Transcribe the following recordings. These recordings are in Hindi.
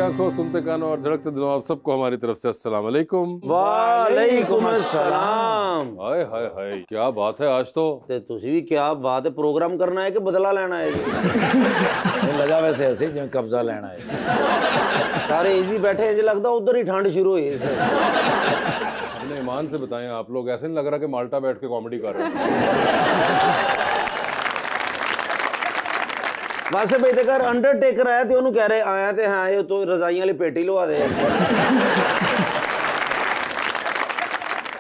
आंखों, सुनते कानों और धड़कते दिलों, आप सबको हमारी तरफ से अस्सलाम वालेकुम। वालेकुम अस्सलाम। हाय हाय हाय, क्या बात है आज तो। ते तुसी भी क्या बात है, प्रोग्राम करना है कि बदला लेना है? नहीं लगा वैसे ऐसे जिवें कब्जा लेना है। सारे इजी बैठे हैं, लगता उधर ही ठंड शुरू हुई। अपने ईमान से बताएं, आप लोग ऐसे नहीं लग रहा कि माल्टा बैठ के कॉमेडी कर रहे हैं। वैसे भाई देखा अंडरटेकर आया तो उन्होंने कह रहे आया तो हाँ ये तो रजाइयां वाली पेटी लवा दे।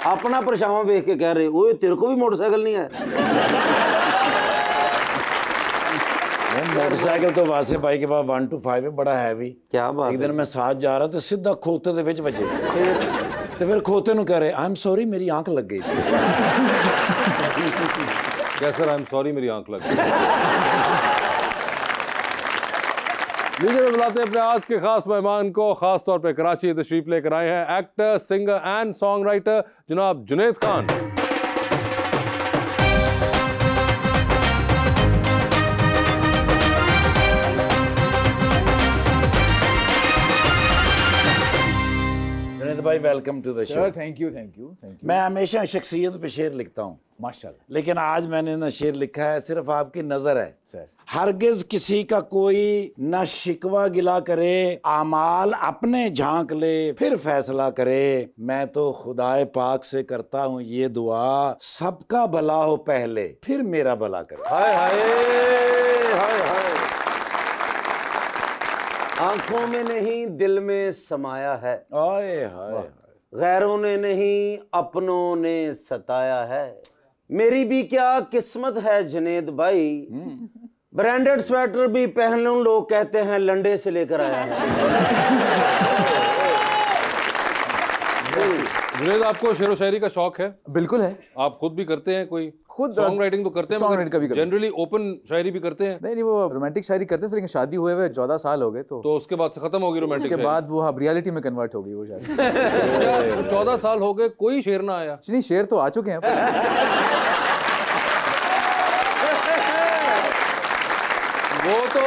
अपना परछावां देख के कह रहे ओए तेरे को भी मोटरसाइकिल नहीं है। मोटरसाइकिल तो वासे भाई के पास 1 to 5 है, बड़ा हैवी। क्या बात। एक दिन मैं साथ जा रहा तो सीधा खोते दे विच वजे तो फिर खोते नु कह रहे आई एम सॉरी मेरी आंख लग गई। क्या सर, आई एम सॉरी मेरी आंख लग गई। लीजिए बुलाते हैं अपने आज के खास मेहमान को, खास तौर पे कराची तशरीफ लेकर आए हैं actor, singer and song writer जनाब जुनैद खान। जुनैद भाई welcome to the show. Thank you thank you thank you. मैं हमेशा शख्सियत पे शेर लिखता हूँ माशाल्लाह। लेकिन आज मैंने ना शेर लिखा है, सिर्फ आपकी नजर है सर। हरगिज किसी का कोई न शिकवा गिला करे, आमाल अपने झांक ले फिर फैसला करे। मैं तो खुदाए पाक से करता हूँ ये दुआ, सबका भला हो पहले फिर मेरा भला करे। हाय हाय हाय हाय। आंखों में नहीं दिल में समाया है, आए हाय गैरों ने नहीं अपनों ने सताया है। मेरी भी क्या किस्मत है जुनैद भाई, ब्रांडेड स्वेटर भी पहन लूं लोग कहते हैं लंडे से लेकर आया है। जुनैद, आपको शेर व शायरी का शौक है? बिल्कुल है। आप खुद भी करते हैं? कोई खुद सॉन्ग राइटिंग तो करते हैं, मगर जनरली ओपन शायरी भी करते हैं? नहीं वो रोमांटिक शायरी करते थे, लेकिन शादी हुए हुए 14 साल हो गए तो उसके बाद से खत्म होगी रोमांटिक। उसके बाद वो रियलिटी में कन्वर्ट हो गई वो शायरी। 14 साल हो गए, कोई शेर ना आया? नहीं, शेर तो आ चुके हैं। वो तो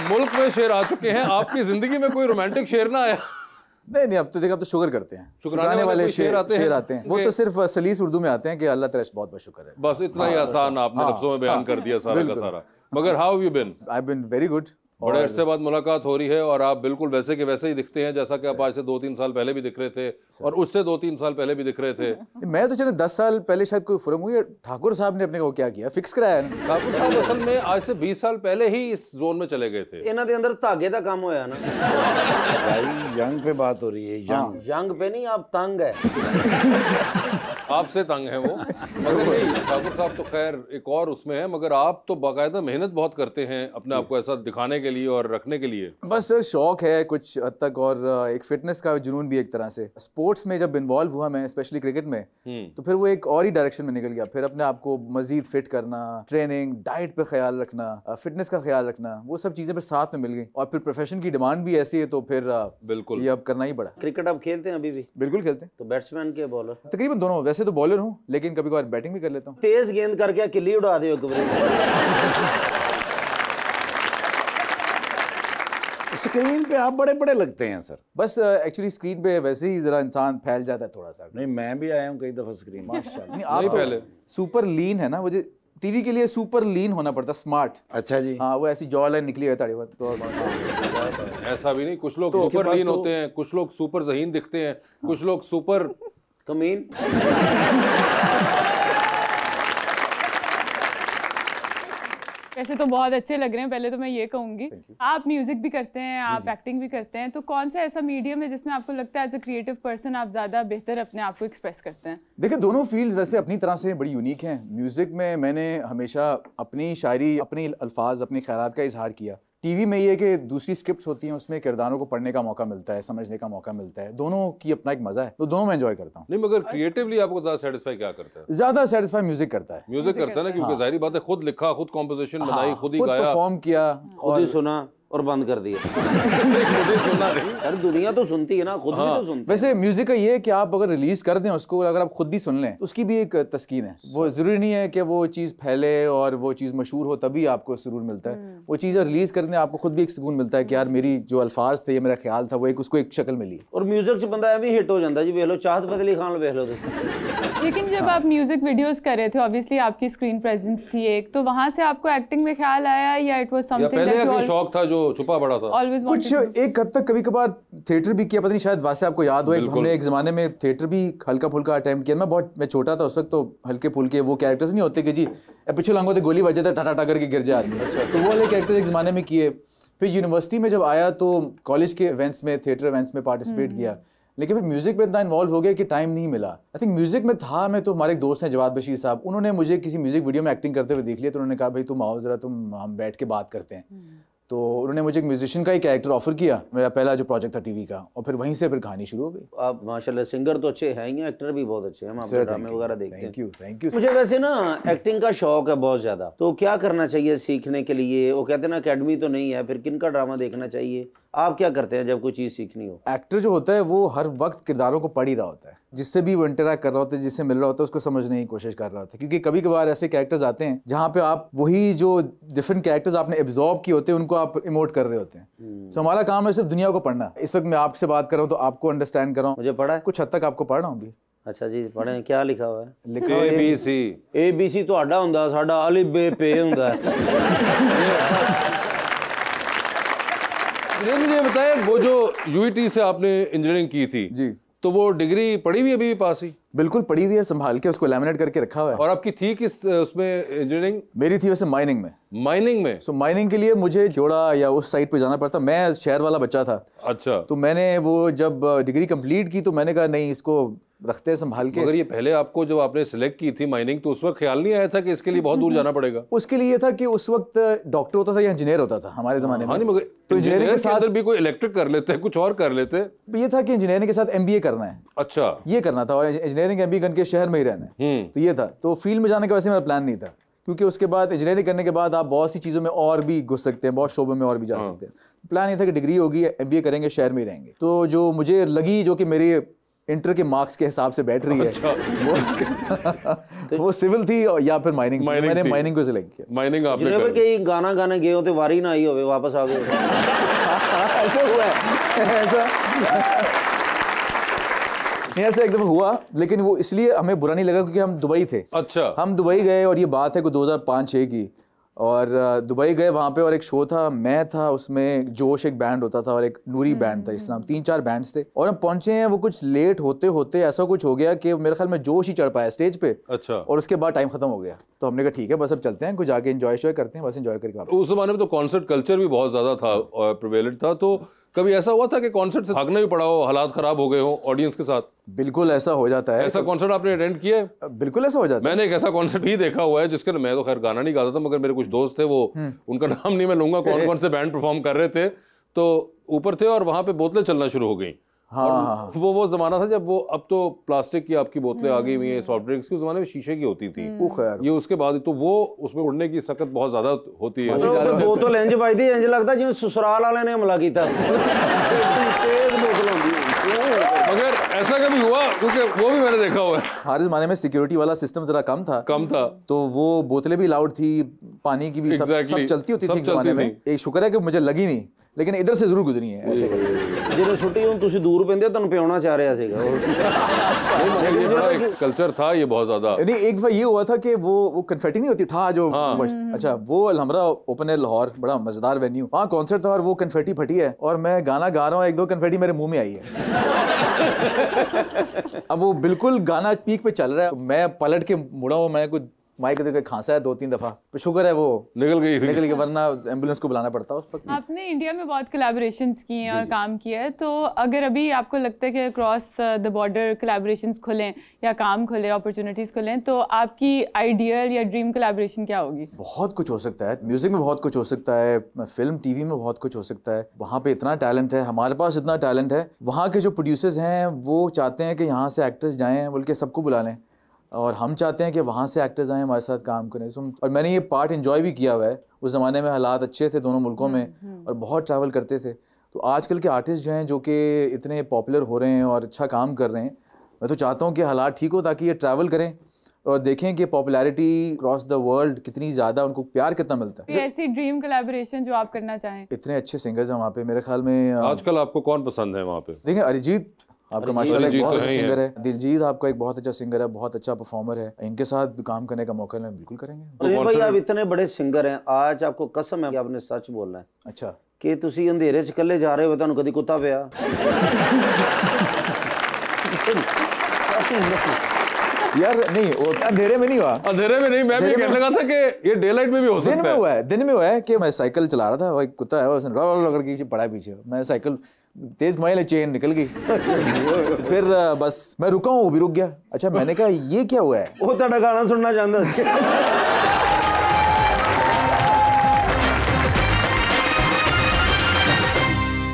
मुल्क में शेर आ चुके हैं, आपकी जिंदगी में कोई रोमांटिक शेर ना आया? नहीं अब तो देखा, अब तो शुक्र करते हैं, शुक्राने वाले शेर आते हैं। वो तो सिर्फ सलीस उर्दू में आते हैं कि अल्लाह तेरा बहुत बहुत शुक्र है। बस इतना ही आसान आपने लफ्जों में बयान कर दिया सारा का सारा। मगर how have you been? I have been very good. बड़े अरसे बाद मुलाकात हो रही है और आप बिल्कुल वैसे के वैसे ही दिखते हैं जैसा कि आप आज से 2-3 साल पहले भी दिख रहे थे और उससे 2-3 साल पहले भी दिख रहे थे। मैं तो चलो 10 साल पहले शायद कोई फुरम हुई, ठाकुर साहब ने अपने को क्या किया, फिक्स कराया ना। ठाकुर साहब असल में आज से 20 साल पहले ही इस जोन में चले गए थे। इन्हों के अंदर धागे का काम होया ना भाई। यंग पे बात हो रही है, यंग पे नहीं, आप तंग है। आपसे तंग है वो, मगर नहीं ठाकुर साहब तो खैर एक और उसमें है, मगर आप तो बाकायदा मेहनत बहुत करते हैं अपने आप को ऐसा दिखाने के लिए और रखने के लिए। बस सर शौक है कुछ हद तक, और एक फिटनेस का जुनून भी एक तरह से। स्पोर्ट्स में जब इन्वॉल्व हुआ मैं, स्पेशली क्रिकेट में, तो फिर वो एक और ही डायरेक्शन में निकल गया। फिर अपने आप को मजीद फिट करना, ट्रेनिंग, डाइट पे ख्याल रखना, फिटनेस का ख्याल रखना, वो सब चीजें फिर साथ में मिल गई। और फिर प्रोफेशन की डिमांड भी ऐसी है तो फिर बिल्कुल ये अब करना ही पड़ा। क्रिकेट आप खेलते हैं अभी भी? बिल्कुल खेलते हैं। तो बैट्समैन के बॉलर? तकरीबन दोनों। वैसे तो बॉलर हूँ लेकिन कभी कभार बैटिंग भी कर लेता हूँ। तेज गेंद करके किल्ली उड़ा दे। स्क्रीन पे आप बड़े बड़े लगते हैं सर। बस एक्चुअली स्क्रीन पे वैसे ही जरा इंसान फैल जाता है थोड़ा सा। नहीं मैं भी आया हूँ कई दफा स्क्रीन। माशाल्लाह। नहीं आप पहले सुपर लीन है ना, मुझे टीवी के लिए सुपर लीन होना पड़ता, स्मार्ट। अच्छा जी। हाँ वो ऐसी जॉ लाइन निकली है ताड़ी बात तो। ऐसा भी नहीं, कुछ लोग सुपर लीन होते हैं, कुछ लोग सुपर ज़हीन दिखते हैं, कुछ लोग सुपर कमीन। वैसे तो बहुत अच्छे लग रहे हैं। पहले तो मैं ये कहूंगी, आप म्यूजिक भी करते हैं, आप एक्टिंग भी करते हैं, तो कौन सा ऐसा मीडियम है जिसमें आपको लगता है एज अ क्रिएटिव पर्सन आप ज्यादा बेहतर अपने आप को एक्सप्रेस करते हैं? देखिए दोनों फील्ड्स वैसे अपनी तरह से बड़ी यूनिक हैं। म्यूजिक में मैंने हमेशा अपनी शायरी, अपने अल्फाज, अपने ख्यालात का इजहार किया। टीवी में ये है कि दूसरी स्क्रिप्ट्स होती हैं, उसमें किरदारों को पढ़ने का मौका मिलता है, समझने का मौका मिलता है। दोनों की अपना एक मजा है, तो दोनों में एंजॉय करता हूँ। नहीं मगर क्रिएटिवली आपको ज्यादा सेटिस्फाई क्या करता है? ज्यादा सेटिस्फाई म्यूजिक करता है। म्यूजिक करता है ना, क्योंकि जाहिर बात है खुद लिखा, खुद कॉम्पोजिशन बनाई, खुद ही गाया, परफॉर्म किया, खुद ही सुना और बंद कर दिया। मुझे सुना नहीं। सर दुनिया तो सुनती है ना, खुद भी तो सुनती है। वैसे म्यूजिक का ये है कि आप अगर रिलीज कर दें उसको, अगर आप खुद भी सुन लें तो उसकी भी एक तस्कीन है। वो जरूरी नहीं है कि वो चीज़ फैले और वो चीज़ मशहूर हो तभी आपको सुरूर मिलता है। वो चीज़ रिलीज कर दें आपको खुद भी एक सुकून मिलता है कि यार मेरी जो अल्फाज थे, ये मेरा ख्याल था, वो एक उसको एक शक्ल मिली। और म्यूजिक से बंदा भी हिट हो जाता है जी। वेख लो चाहत फतेह अली खान वेख लो। लेकिन जब आप म्यूजिक वीडियोस कर रहे थे, ऑब्वियसली आपकी स्क्रीन प्रेजेंस थी एक, तो वहां से आपको एक्टिंग में ख्याल आया या इट वाज समथिंग पहले दैट यू कोई शौक था जो छुपा पड़ा था? ऑलवेज कुछ एक हद तक कभी कभार थिएटर भी किया, पता नहीं शायद वैसे आपको याद हो, हमने एक जमाने में थिएटर भी हल्का फुल्का अटेम्प्ट किया। मैं छोटा था उस वक्त, तो हल्के फुल्के वो कैरेक्टर्स नहीं होते कि जी पीछे लंगोते गोली बज जाता टाटा टाटा करके गिर जाए आदमी। तो वो वाले कैरेक्टर्स एक जमाने में किए। फिर यूनिवर्सिटी में जब आया तो कॉलेज के इवेंट्स में, थिएटर इवेंट्स में पार्टिसिपेट किया। लेकिन फिर म्यूजिक में इतना इन्वॉल्व हो गया कि टाइम नहीं मिला। आई थिंक म्यूजिक में था मैं तो, हमारे एक दोस्त हैं जवाद बशीर साहब, उन्होंने मुझे किसी म्यूजिक वीडियो में एक्टिंग करते हुए देख लिया, तो उन्होंने कहा भाई तुम आओ जरा, हम बैठ के बात करते हैं। तो उन्होंने मुझे एक म्यूजिशियन का ही कैरेक्टर ऑफर किया, मेरा पहला जो प्रोजेक्ट था टीवी का, और फिर वहीं से फिर कहानी शुरू हो गई। आप माशाल्लाह सिंगर तो अच्छे हैं ही, एक्टर भी बहुत अच्छे हैं, हम आपके ड्रामे वगैरह देखते हैं। Thank you. मुझे वैसे ना एक्टिंग का शौक है बहुत ज्यादा, तो क्या करना चाहिए सीखने के लिए? वो कहते हैं ना अकेडमी तो नहीं है, फिर किन का ड्रामा देखना चाहिए? आप क्या करते हैं जब कोई चीज़ सीखनी हो? एक्टर जो होता है वो हर वक्त किरदारों को पढ़ ही रहा होता है, जिससे भी वो इंटरैक्ट कर रहा होता है, जिससे मिल रहा होता है, उसको समझने की कोशिश कर रहा होता है। क्योंकि कभी कभार ऐसे कैरेक्टर्स आते हैं जहाँ पे आप वही जो डिफरेंट कैरेक्टर्स आपने एब्जॉर्ब किए होते हैं उनको आप इमोट कर रहे होते हैं। तो हमारा काम है सिर्फ दुनिया को पढ़ना। इस वक्त मैं आपसे बात कर रहा हूँ तो आपको अंडरस्टैंड कर रहा हूँ, मुझे पढ़ा है कुछ हद तक आपको पढ़ रहा हूँ भी। अच्छा जी, पढ़े क्या लिखा हुआ है? लिखा हुआ है ABC ਤੁਹਾਡਾ ਹੁੰਦਾ, ਸਾਡਾ ਅਲਿਫ ਬੇ पे ਹੁੰਦਾ है। मुझे बताए, वो जो यूईटी से आपने इंजीनियरिंग की थी जी, तो वो डिग्री पड़ी हुई अभी भी पास ही? बिल्कुल पड़ी हुई है, संभाल के उसको लैमिनेट करके रखा हुआ है। और आपकी थी किस उसमें इंजीनियरिंग? मेरी थी वैसे माइनिंग में। माइनिंग में? सो माइनिंग के लिए मुझे जोड़ा या उस साइड पे जाना पड़ता। मैं शहर वाला बच्चा था। अच्छा। तो मैंने वो जब डिग्री कंप्लीट की तो मैंने कहा नहीं, इसको रखते हैं संभाल के। मगर ये पहले आपको जब आपने सिलेक्ट की थी माइनिंग, तो उस वक्त ख्याल नहीं आया था कि इसके लिए बहुत दूर जाना पड़ेगा? उसके लिए था कि उस वक्त डॉक्टर होता था या इंजीनियर होता था हमारे जमाने में। हाँ, नहीं मगर तो इंजीनियरिंग के साथ अंदर भी कोई इलेक्ट्रिक कर लेते हैं, कुछ और कर लेते। ये था कि इंजीनियरिंग के साथ MBA करना है। अच्छा। ये करना था, और इंजीनियरिंग MBA करके शहर में ही रहना है। तो ये था, तो फील्ड में जाने का वैसे मेरा प्लान नहीं था, क्योंकि उसके बाद इंजीनियरिंग करने के बाद आप बहुत सी चीज़ों में और भी घुस सकते हैं, बहुत शोबों में और भी जा सकते हैं। प्लान ये था कि डिग्री होगी, MBA करेंगे, शहर में ही रहेंगे। तो जो मुझे लगी, जो कि मेरी इंटर के मार्क्स के हिसाब से बैठ रही है, वो सिविल थी या फिर माइनिंग। मैंने माइनिंग को सिलेक्ट किया। माइनिंग आपने जिन्हें भी कहीं गाना गाने गए हो तो वारी ना आई हो, वापस आ गए। ऐसा हुआ है, ऐसा नहीं, ऐसा एकदम हुआ, लेकिन वो इसलिए हमें बुरा नहीं लगा क्योंकि हम दुबई थे। अच्छा। हम दुबई गए और ये बात है कोई 2005-6 की, और दुबई गए वहाँ पे, और एक शो था, मैं था उसमें, जोश एक बैंड होता था और एक नूरी बैंड था, इस तरह 3-4 बैंड्स थे। और हम पहुंचे हैं, वो कुछ लेट होते होते ऐसा कुछ हो गया कि मेरे ख्याल में जोश ही चढ़ पाया स्टेज पे। अच्छा। और उसके बाद टाइम खत्म हो गया, तो हमने कहा ठीक है बस अब चलते हैं, कुछ जाके एंजॉय करते हैं, बस एंजॉय करके। उस जमाने में तो कॉन्सर्ट कल्चर भी बहुत ज्यादा था और प्रिवेलेंट था, तो कभी ऐसा हुआ था कि कॉन्सर्ट से भागना भी पड़ा हो, हालात खराब हो गए हो ऑडियंस के साथ? बिल्कुल ऐसा हो जाता है। ऐसा कॉन्सर्ट आपने अटेंड किया है? बिल्कुल ऐसा हो जाता है। मैंने एक ऐसा कॉन्सर्ट ही देखा हुआ है जिसके, मैं तो खैर गाना नहीं गाता था, मगर मेरे कुछ दोस्त थे, वो उनका नाम नहीं मैं लूंगा, कौन कौन से बैंड परफॉर्म कर रहे थे, तो ऊपर थे और वहां पे बोतलें चलना शुरू हो गई। हाँ। वो जमाना था जब वो, अब तो प्लास्टिक की आपकी बोतलें आ गई हुई हैं, सॉफ्ट ड्रिंक्स के जमाने में शीशे की होती थी ये, उसके बाद तो वो उसमें उड़ने की सकत बहुत ज्यादा होती है। बोतल इंज बजदी, इंज लगता जिवें ससुराल वाले ने हमला किया। तेज बोतल होंदी। मगर ऐसा कभी हुआ? क्योंकि वो भी मैंने देखा हुआ है। हमारे जमाने में सिक्योरिटी वाला सिस्टम जरा कम था, तो वो बोतलें भी लाउड थी, पानी की भी, सब चलती होती थी जमाने में। एक शुक्र है कि मुझे लगी नहीं, लेकिन इधर से जरूर गुजरी है ऐसे। ਜਦੋਂ ਛੁੱਟੀ ਹੁਣ ਤੁਸੀਂ ਦੂਰ ਪੈਂਦੇ ਤੁਹਾਨੂੰ ਪਿਉਣਾ ਚਾਹ ਰਿਹਾ ਸੀਗਾ। ये बड़ा एक कल्चर था ये बहुत ज्यादा। नहीं, एक दफा ये हुआ था कि वो कन्फेटी नहीं होती ठा जो, अच्छा वो अलहमरा ओपन एयर लाहौर, बड़ा मजेदार वेन्यू, वहाँ कॉन्सर्ट था और वो कन्फेटी फटी है और मैं गाना गा रहा हूँ, 1-2 कन्फेटी मेरे मुंह में आई है। अब वो बिल्कुल गाना पीक पे चल रहा है, मैं पलट के मुड़ा हूँ, मैं कुछ माइक के खांसा है 2-3 दफा, तो शुक्र है वो निकल गई, वरना एम्बुलेंस को बुलाना पड़ता उस वक्त। आपने इंडिया में बहुत कोलैबोरेशंस किए हैं और काम किया है, तो अगर अभी आपको लगता है कि क्रॉस द बॉर्डर कोलैबोरेशंस खुलें या काम खुले, अपॉर्चुनिटीज खुलें, तो आपकी आइडियल या ड्रीम कोलैबोरेशन क्या होगी? बहुत कुछ हो सकता है, म्यूजिक में बहुत कुछ हो सकता है, फिल्म टीवी में बहुत कुछ हो सकता है। वहाँ पे इतना टैलेंट है, हमारे पास इतना टैलेंट है, वहाँ के जो प्रोड्यूसर्स हैं वो चाहते हैं कि यहाँ से एक्टर्स जाएँ, बल्कि सबको बुला लें। और हम चाहते हैं कि वहाँ से एक्टर्स आए हमारे साथ काम करें। और मैंने ये पार्ट एंजॉय भी किया हुआ है। उस ज़माने में हालात अच्छे थे दोनों मुल्कों में और बहुत ट्रैवल करते थे। तो आजकल के आर्टिस्ट जो हैं जो कि इतने पॉपुलर हो रहे हैं और अच्छा काम कर रहे हैं, मैं तो चाहता हूँ कि हालात ठीक हो ताकि ये ट्रैवल करें और देखें कि पॉपुलैरिटी क्रॉस द वर्ल्ड कितनी ज़्यादा, उनको प्यार कितना मिलता है। ऐसी ड्रीम कोलैबोरेशन जो आप करना चाहें? इतने अच्छे सिंगर्स हैं वहाँ पे, मेरे ख्याल में। आजकल आपको कौन पसंद है वहाँ पे? देखिए अरिजीत आपका माशाल्लाह एक बहुत अच्छा सिंगर है। दिलजीत आपका एक बहुत अच्छा सिंगर है, बहुत अच्छा परफॉर्मर है। इनके साथ काम करने का मौका मैं बिल्कुल करेंगे। भाई आप इतने बड़े सिंगर हैं, आज आपको कसम है कि आपने सच बोलना है। अच्छा कि तुसी अंधेरे च कल्ले जा रहे हो, तुहानू कदी कुत्ता पिया? यार नहीं, वो अंधेरे में नहीं हुआ। अंधेरे में नहीं, मैं भी कहने लगा था कि ये डे लाइट में भी हो सकता है। दिन में हुआ है, दिन में हुआ है कि मैं साइकिल चला रहा था, वो एक कुत्ता है उसने करके पड़ा पीछे, मैं साइकिल तेज घुमाई, चेन निकल गई। फिर बस मैं रुका हूँ, वो भी रुक गया। अच्छा मैंने कहा ये क्या हुआ है? वो तेरा गाना सुनना चाहता था।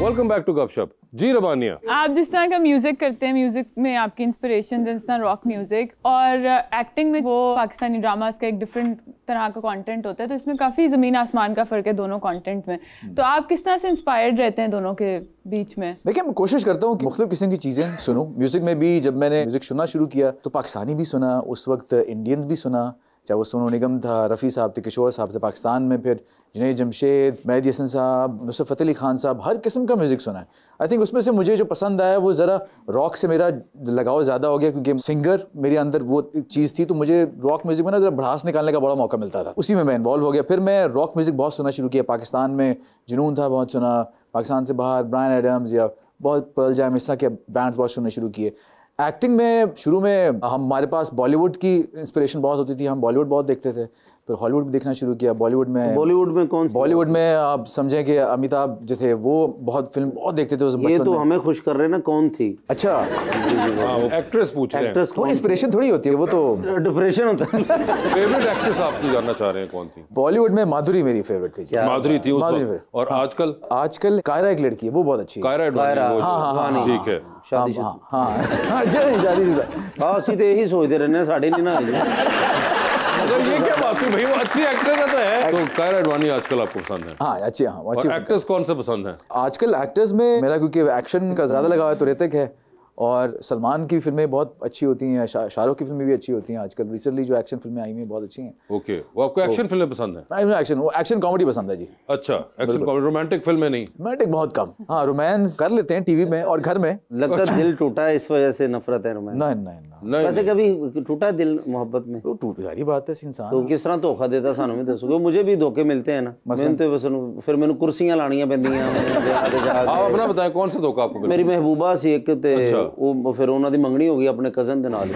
वेलकम बैक टू गपशप। जी रबानिया, आप जिस तरह का म्यूजिक करते हैं, म्यूजिक में आपकी इंस्पिरेशन जिस तरह रॉक म्यूजिक और एक्टिंग में वो पाकिस्तानी ड्रामास का एक डिफरेंट तरह का कंटेंट होता है, तो इसमें काफ़ी ज़मीन आसमान का फ़र्क है दोनों कंटेंट में। तो आप किस तरह से इंस्पायर्ड रहते हैं दोनों के बीच में? देखिए मैं कोशिश करता हूँ कि मुख्तलिफ किस्म की चीज़ें सुनूं। म्यूज़िक में भी जब मैंने म्यूज़िक सुनना शुरू किया तो पाकिस्तानी भी सुना, उस वक्त इंडियन भी सुना, चाहे वो सोनू निगम था, रफ़ी साहब थे, किशोर साहब थे पाकिस्तान में, फिर जुनैद जमशेद, मेहदी हसन साहब, नुसरत फ़तेह अली खान साहब, हर किस्म का म्यूज़िक सुना है। आई थिंक उसमें से मुझे जो पसंद आया वो ज़रा रॉक से मेरा लगाव ज़्यादा हो गया, क्योंकि सिंगर मेरे अंदर वो चीज़ थी, तो मुझे रॉक म्यूज़िक में ना ज़रा भड़ास निकालने का बड़ा मौका मिलता था, उसी में मैं इन्वॉल्व हो गया। फिर मैं रॉक म्यूज़िक बहुत सुनना शुरू किया। पाकिस्तान में जुनून था, बहुत सुना। पाकिस्तान से बाहर ब्रायन एडम्स या बहुत पर्ल जैम, इस तरह के बैंड्स बहुत सुनने शुरू किए। एक्टिंग में शुरू में हमारे पास बॉलीवुड की इंस्पिरेशन बहुत होती थी, हम बॉलीवुड बहुत देखते थे, फिर हॉलीवुड भी देखना शुरू किया। बॉलीवुड में कौन सी? बॉलीवुड में आप समझें कि अमिताभ जो थे वो बहुत फिल्म बहुत देखते थे उस बचपन में। ये तो हमें खुश कर रहे हैं ना, कौन थी? अच्छा एक्ट्रेस पूछ रहे हैं। एक्ट्रेस वो इंस्पिरेशन थोड़ी होती है, वो तो डिप्रेशन होता है। फेवरेट एक्ट्रेस आपकी जानना चाह रहे हैं कौन थी? बॉलीवुड में माधुरी मेरी फेवरेट थी। माधुरी थी उस वक्त। और आजकल कायरा एक लड़की है, वो बहुत अच्छी है। कायरा, ठीक है, शादी शादी तो यही सोचते रहने साढ़े नहीं ना। अगर ये क्या बात हुई भाई, वो अच्छी एक्ट्रेस है। तो कायरा एडवाणी आजकल आपको पसंद है? हाँ अच्छी, हाँ अच्छी। एक्टर्स कौन से पसंद है आजकल? एक्टर्स में मेरा क्योंकि एक्शन का ज़्यादा लगा है तो ऋतिक है, और सलमान की फिल्में बहुत अच्छी होती हैं, शाहरुख की फिल्में भी अच्छी होती हैं आजकल। रिसेंटली जो एक्शन फिल्में आई हुई हैं बहुत अच्छी हैं। ओके, वो आपको एक्शन फिल्में पसंद है? वो एक्शन कॉमेडी पसंद है जी। अच्छा, एक्शन कॉमेडी। रोमांटिक फिल्में नहीं? रोमांटिक बहुत कम। हाँ रोमांस कर लेते हैं टीवी में और घर में। लगता है दिल टूटा है इस वजह से नफरत है रोमांस? नहीं, वैसे कभी टूटा है दिल मोहब्बत में? तो टूट सारी बात है इंसान। तो किस तरह धोखा देता सानू भी दसोगे? मुझे भी धोखे मिलते हैं ना, मैं तो फिर मैंने कुर्सियां लानियां पैंदियां। आप अपना बताएं कौन सा धोखा आपको? मेरी महबूबा सी एक ते वो फिर उन्होंने मंगनी होगी अपने कजन दे नाल।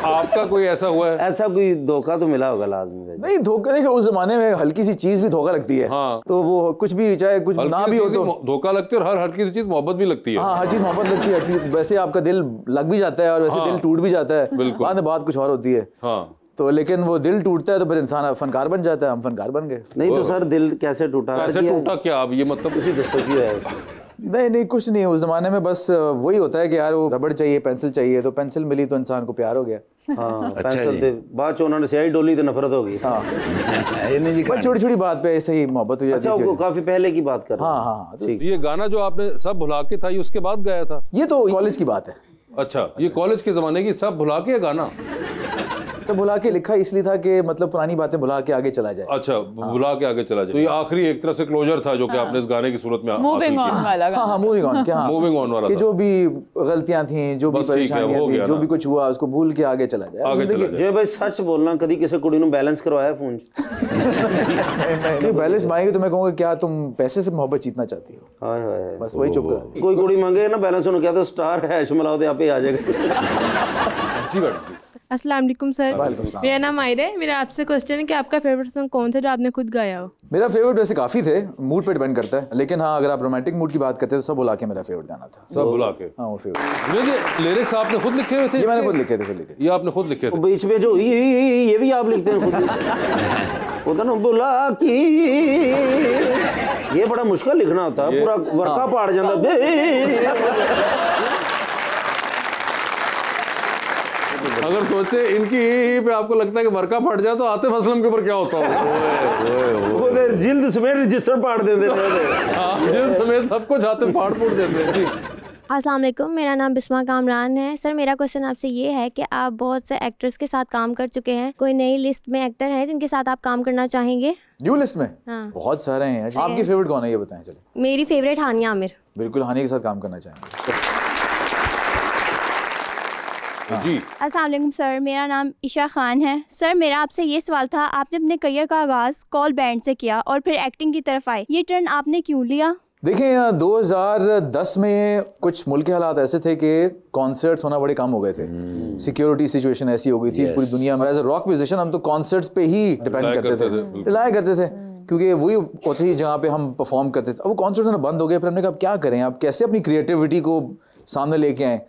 आपका कोई ऐसा हुआ है? ऐसा कोई धोखा तो मिला होगा लाजमी। नहीं धोखा, देखो उस जमाने में हल्की सी चीज भी धोखा लगती है। हाँ। तो वो कुछ भी चाहे कुछ ना भी हो तो धोखा लगती है, और हर हल्की सी चीज मोहब्बत भी लगती है। हाँ हर चीज मोहब्बत लगती है, हर चीज वैसे आपका दिल लग भी जाता है और वैसे दिल टूट भी जाता है। बाद में बात कुछ और होती है। हाँ। तो लेकिन वो दिल टूटता है तो फिर इंसान फनकार बन जाता है। हम फनकार बन गए। नहीं तो सर दिल कैसे टूटा? कैसे टूटा क्या? अब ये मतलब उसी दसो की है? नहीं कुछ नहीं, उस जमाने में बस वही होता है कि यार वो रबड़ चाहिए, पेंसिल चाहिए, तो पेंसिल मिली तो इंसान को प्यार हो गया। हाँ, पेंसिल थे, बाद च उन्होंने स्याही डोली तो नफरत हो गई। हाँ छोटी छोटी बात पे ऐसे ही मोहब्बत हो जाती है। अच्छा, काफी पहले की बात कर रहे हैं। हाँ तो ये गाना जो आपने सब भुला के था, ये उसके बाद गाया था? ये तो कॉलेज की बात है। अच्छा, ये कॉलेज के जमाने की सब भुला के गाना? तो भुला के लिखा इसलिए था कि मतलब पुरानी बातें भुला के आगे चला जाए। अच्छा, भुला के आगे चला जाए। तो ये आखिरी एक तरह से क्लोजर था जो कि आपने इस गाने की सूरत में मूविंग ऑन वाला गाना। हाँ मूविंग ऑन, क्या मूविंग ऑन वाला, कि जो भी गलतियां थी, जो भी परेशानियां थी, जो भी कुछ हुआ उसको भूल के आगे चला जाए। जो भाई सच बोलना, कदी किसी कुड़ी ने बैलेंस करवाया फोन? नहीं बैलेंस मांगेगी तो मैं कहूँगा क्या तुम पैसे से मोहब्बत जीतना चाहती हो? हाय हाय, बस वही चुप कर। कोई कुड़ी मांगे ना बैलेंस, उन्होंने क्या तो स्टार हैश मिलाओ तो आप ही आ जाएगा। जी मैडम। अस्सलाम वालेकुम सर, मेरा नाम आयरा है। मेरा आपसे क्वेश्चन है कि आपका फेवरेट सॉन्ग कौन सा जो आपने खुद गाया हो? मेरा फेवरेट वैसे काफी थे, मूड पे डिपेंड करता है, लेकिन हाँ अगर आप रोमांटिक मूड की बात करते हैं तो सब भुला के मेरा फेवरेट गाना था। सब भुला के? हाँ वो फेवरेट। ये लिरिक्स आपने खुद लिखे हुए थे? ये मैंने खुद लिखे थे। ये आपने खुद लिखे थे? बीच में जो ये भी आप लिखते हैं खुद? उधर बुला की, ये बड़ा मुश्किल लिखना होता है, पूरा वर्का पाड़ जाता। अगर सोचे इनकी ही पे आपको लगता है कि मरका फट जाए तो आतिफ असलम के ऊपर क्या होता होगा? वो जिल्द समेत रजिस्टर फाड़ देते थे। हाँ, जिल्द समेत सब कुछ आतिफ फाड़ फूट देते हैं जी। अस्सलाम वालेकुम, मेरा नाम बिस्मा कामरान है। सर मेरा क्वेश्चन आपसे ये है कि आप बहुत से एक्टर्स के साथ काम कर चुके हैं, कोई नई लिस्ट में एक्टर है जिनके साथ आप काम करना चाहेंगे? न्यू लिस्ट में? हाँ। बहुत सारे हैं। आपकी फेवरेट कौन है ये बताएं? चले। मेरी फेवरेट हानिया आमिर। बिल्कुल, हानिया के साथ काम करना चाहेंगे जी। अस्सलाम वालेकुम सर, मेरा नाम ईशा खान है। सर मेरा आपसे ये सवाल था, आपने अपने करियर का आगाज़ कॉल बैंड से किया और फिर एक्टिंग की तरफ आए, ये टर्न आपने क्यों लिया? देखिए 2010 में कुछ मुल्क के हालात ऐसे थे कि कॉन्सर्ट्स होना बड़े कम हो गए थे। सिक्योरिटी सिचुएशन ऐसी हो गई थी पूरी दुनिया में। एज अ रॉक म्यूजिशियन हम तो कॉन्सर्ट्स पे ही डिपेंड करते थे, रिलाय करते थे, क्योंकि वही होती थी जहाँ पे हम परफॉर्म करते थे। अब वो कॉन्सर्ट्स होना बंद हो गए। फिर हमने कहा अब क्या करें, आप कैसे अपनी क्रिएटिविटी को सामने लेके आएँ?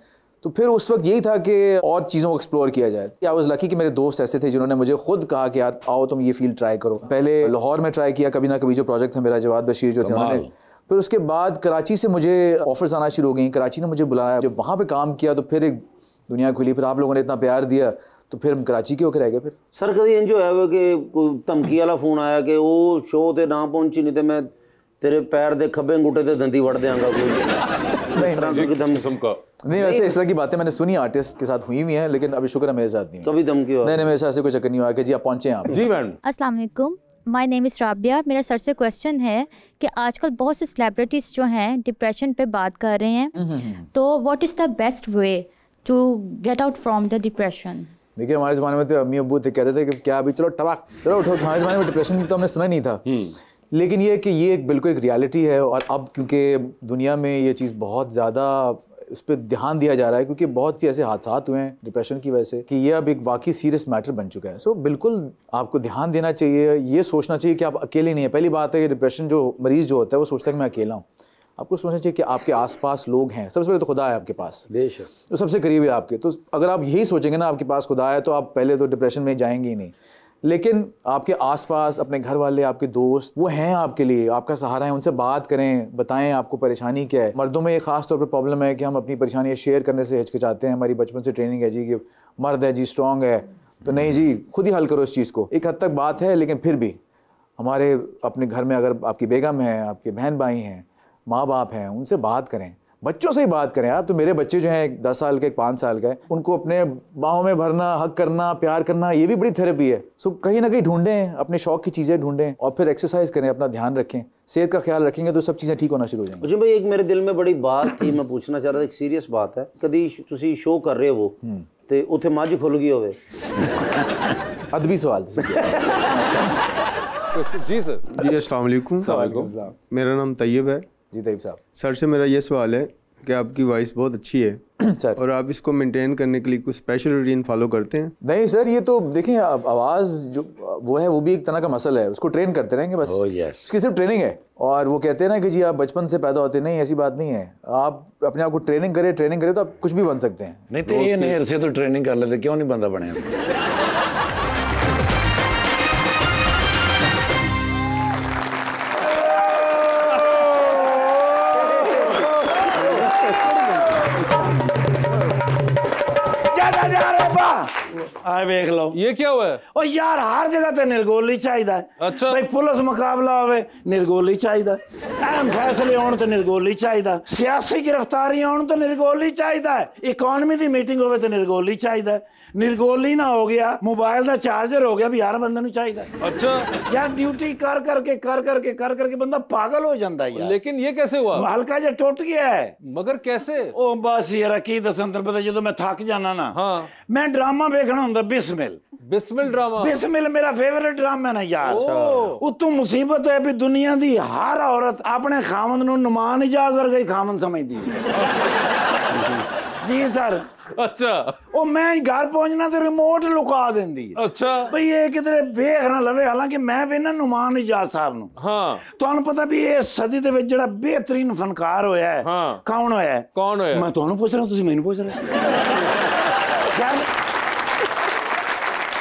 तो फिर उस वक्त यही था कि और चीज़ों को एक्सप्लोर किया जाए। आई वाज लकी कि मेरे दोस्त ऐसे थे जिन्होंने मुझे खुद कहा कि यार आओ तुम ये फील्ड ट्राई करो। पहले लाहौर में ट्राई किया, कभी ना कभी जो प्रोजेक्ट था मेरा, जवाद बशीर जो थे उन्होंने। फिर उसके बाद कराची से मुझे ऑफर्स आना शुरू हो गई, कराची ने मुझे बुलाया। जब वहाँ पे काम किया तो फिर एक दुनिया खुली। फिर आप लोगों ने इतना प्यार दिया तो फिर हम कराची के होकर रह गए। फिर सर कभी इंज होया वे कि कोई धमकी वाला फोन आया कि वो शो ते ना पहुंची नहीं तो मैं तेरे पैर दे खब्बे अंगूठे ते दंदी वड़ देंगा कोई नहीं, वैसे इस तरह की बातें मैंने सुनी आर्टिस्ट के साथ हुई हैं, लेकिन अभी शुक्र है मेरे साथ नहीं। कभी धमकी हुआ? नहीं, मेरे साथ ऐसे कोई चक्कर नहीं हुआ कि जी आप पहुंचे आप। जी मैडम। अस्सलाम वालेकुम, माय नेम इज़ राबिया। मेरा सर से क्वेश्चन है कि आजकल बहुत से सेलिब्रिटीज़ जो हैं डिप्रेशन पे बात कर रहे हैं, तो what is the best way to get out from the depression? देखिए हमारे ज़माने में तो अम्मी अब्बू थे, कहते थे कि क्या अभी चलो टबाक चलो उठो। हमारे ज़माने में डिप्रेशन तो हमने सुना नहीं था, लेकिन ये कि ये एक बिल्कुल एक रियलिटी है। और अब क्योंकि दुनिया में ये चीज़ बहुत ज़्यादा इस पर ध्यान दिया जा रहा है, क्योंकि बहुत सी ऐसे हादसा हुए हैं डिप्रेशन की वजह से कि ये अब एक वाकई सीरियस मैटर बन चुका है। सो बिल्कुल आपको ध्यान देना चाहिए, ये सोचना चाहिए कि आप अकेले नहीं हैं। पहली बात है कि डिप्रेशन जो मरीज़ जो होता है वो सोचता है कि मैं अकेला हूँ। आपको सोचना चाहिए कि आपके आसपास लोग हैं। सबसे पहले तो खुदा है आपके पास, बेशक, तो सबसे करीब है आपके। तो अगर आप यही सोचेंगे ना आपके पास खुदा है, तो आप पहले तो डिप्रेशन में जाएंगे ही नहीं। लेकिन आपके आसपास अपने घर वाले, आपके दोस्त, वो हैं आपके लिए, आपका सहारा है। उनसे बात करें, बताएं आपको परेशानी क्या है। मर्दों में ये खास तौर पर प्रॉब्लम है कि हम अपनी परेशानियाँ शेयर करने से हिचकिचाते हैं। हमारी बचपन से ट्रेनिंग है जी कि मर्द है जी, स्ट्रॉन्ग है, तो नहीं जी खुद ही हल करो इस चीज़ को। एक हद तक बात है, लेकिन फिर भी हमारे अपने घर में अगर आपकी बेगम है, आपके बहन भाई हैं, माँ बाप हैं, उनसे बात करें, बच्चों से ही बात करें। आप तो मेरे बच्चे जो हैं, एक 10 साल के, एक 5 साल का है, उनको अपने बाहों में भरना, हक करना, प्यार करना, ये भी बड़ी थेरेपी है। सो कहीं ना कहीं ढूंढें, अपने शौक की चीज़ें ढूंढें और फिर एक्सरसाइज करें, अपना ध्यान रखें, सेहत का ख्याल रखेंगे तो सब चीज़ें ठीक होना शुरू हो जाएंगी। जी भाई, एक मेरे दिल में बड़ी बात थी, मैं पूछना चाह रहा था, एक सीरियस बात है। कभी तुसी शो कर रहे हो तो उत्थे मझ खुल गई होवे? अदबी सवाल। जी सर। जी अस्सलाम वालेकुम। मेरा नाम तैयब है। जी तैयब साहब, सर से मेरा ये सवाल है कि आपकी वॉइस बहुत अच्छी है सर, और आप इसको मेंटेन करने के लिए कुछ स्पेशल रूटीन फॉलो करते हैं? नहीं सर, ये तो देखें आवाज़ जो वो है वो भी एक तरह का मसल है, उसको ट्रेन करते रहेंगे बस। उसकी सिर्फ ट्रेनिंग है। और वो कहते हैं ना कि जी आप बचपन से पैदा होते, नहीं ऐसी बात नहीं है। आप अपने आप को ट्रेनिंग करें तो आप कुछ भी बन सकते हैं। नहीं तो ये नहीं से तो ट्रेनिंग कर लेते, क्यों नहीं बंदा बने? आए देख लो, ये क्या हुआ है? ओ यार हर जगह ते निर्गोली चाहिए। अच्छा भाई पुलिस मुकाबला होवे निर्गोली चाहिए, अहम फैसले होने तो निर्गोली चाहिए, सियासी गिरफ्तारी होने तो निर्गोली चाहिए, इकोनॉमी दी मीटिंग होवे तो निर्गोली चाहिए। निर्गोली ना हो गया, मोबाइल का चार्जर हो गया, भी हर बंदे नूं चाहिए। अच्छा यार ड्यूटी कर करके बंदा पागल हो जाता है यार। लेकिन ये कैसे हुआ? हल्का जो टूट गया है। मगर कैसे? ओ बस यार की दसन तेन पता, जो मैं थक जाना ना, हाँ, मैं ड्रामा देखना होंदा बिस्मिल। बिस्मिल ड्रामा? बिस्मिल मेरा फेवरेट ड्रामा है ना यार। उतों मुसीबत है भी दुनिया दी हर औरत अपने खामन नूं नुमान इजाज वर्गा ही खामन समझदी है। जी सर। अच्छा। ओ मैं घर पहुंचना तो रिमोट लुका देंदी। अच्छा भाई ये किधरे वेख ना लवे, हालांकि मैं वेना नुमान इजाज साहब नूं। हाँ, तुहानू पता भी ये सदी दे विच जेड़ा बेहतरीन फनकार होया है, हाँ, कौन होया है? कौन होया? मैं तुहानू पूछ रहा हूं, तुसीं मैनू पूछ रहे हो।